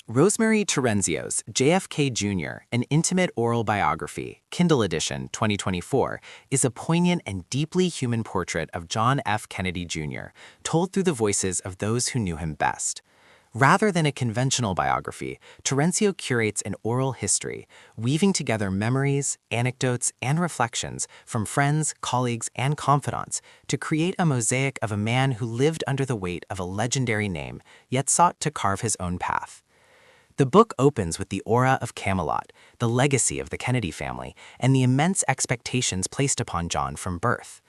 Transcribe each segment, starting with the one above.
RoseMarie Terenzio's JFK Jr., An Intimate Oral Biography, Kindle Edition 2024, is a poignant and deeply human portrait of John F. Kennedy Jr., told through the voices of those who knew him best. Rather than a conventional biography, Terenzio curates an oral history, weaving together memories, anecdotes, and reflections from friends, colleagues, and confidants to create a mosaic of a man who lived under the weight of a legendary name, yet sought to carve his own path. The book opens with the aura of Camelot, the legacy of the Kennedy family, and the immense expectations placed upon John from birth.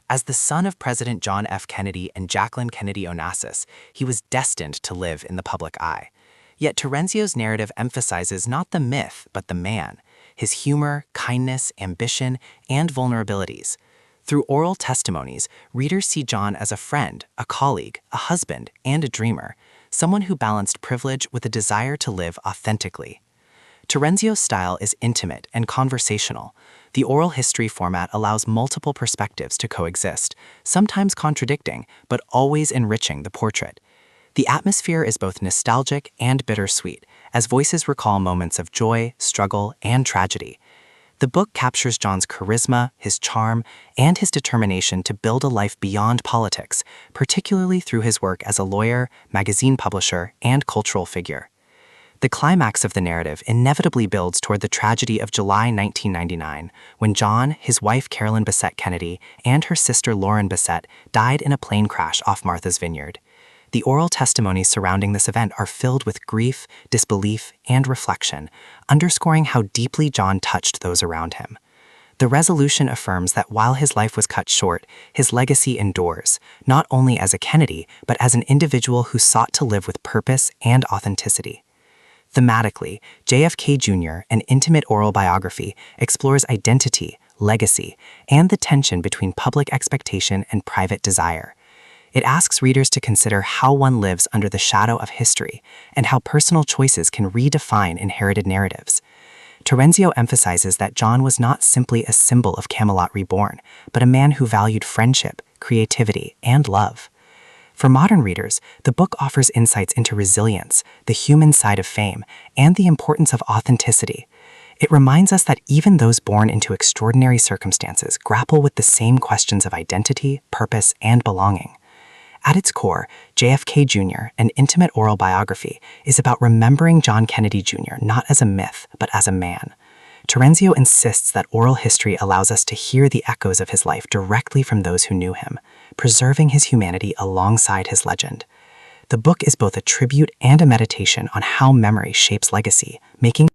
As the son of President John F. Kennedy and Jacqueline Kennedy Onassis, he was destined to live in the public eye. Yet Terenzio's narrative emphasizes not the myth, but the man, his humor, kindness, ambition, and vulnerabilities. Through oral testimonies, readers see John as a friend, a colleague, a husband, and a dreamer, someone who balanced privilege with a desire to live authentically. Terenzio's style is intimate and conversational. The oral history format allows multiple perspectives to coexist, sometimes contradicting, but always enriching the portrait. The atmosphere is both nostalgic and bittersweet, as voices recall moments of joy, struggle, and tragedy. The book captures John's charisma, his charm, and his determination to build a life beyond politics, particularly through his work as a lawyer, magazine publisher, and cultural figure. The climax of the narrative inevitably builds toward the tragedy of July 1999, when John, his wife Carolyn Bessette Kennedy, and her sister Lauren Bessette died in a plane crash off Martha's Vineyard. The oral testimonies surrounding this event are filled with grief, disbelief, and reflection, underscoring how deeply John touched those around him. The resolution affirms that while his life was cut short, his legacy endures, not only as a Kennedy, but as an individual who sought to live with purpose and authenticity. Thematically, JFK Jr., An Intimate Oral Biography, explores identity, legacy, and the tension between public expectation and private desire. It asks readers to consider how one lives under the shadow of history and how personal choices can redefine inherited narratives. Terenzio emphasizes that John was not simply a symbol of Camelot reborn, but a man who valued friendship, creativity, and love. For modern readers, the book offers insights into resilience, the human side of fame, and the importance of authenticity. It reminds us that even those born into extraordinary circumstances grapple with the same questions of identity, purpose, and belonging. At its core, JFK Jr., An Intimate Oral Biography, is about remembering John Kennedy Jr. not as a myth, but as a man. Terenzio insists that oral history allows us to hear the echoes of his life directly from those who knew him, preserving his humanity alongside his legend. The book is both a tribute and a meditation on how memory shapes legacy, making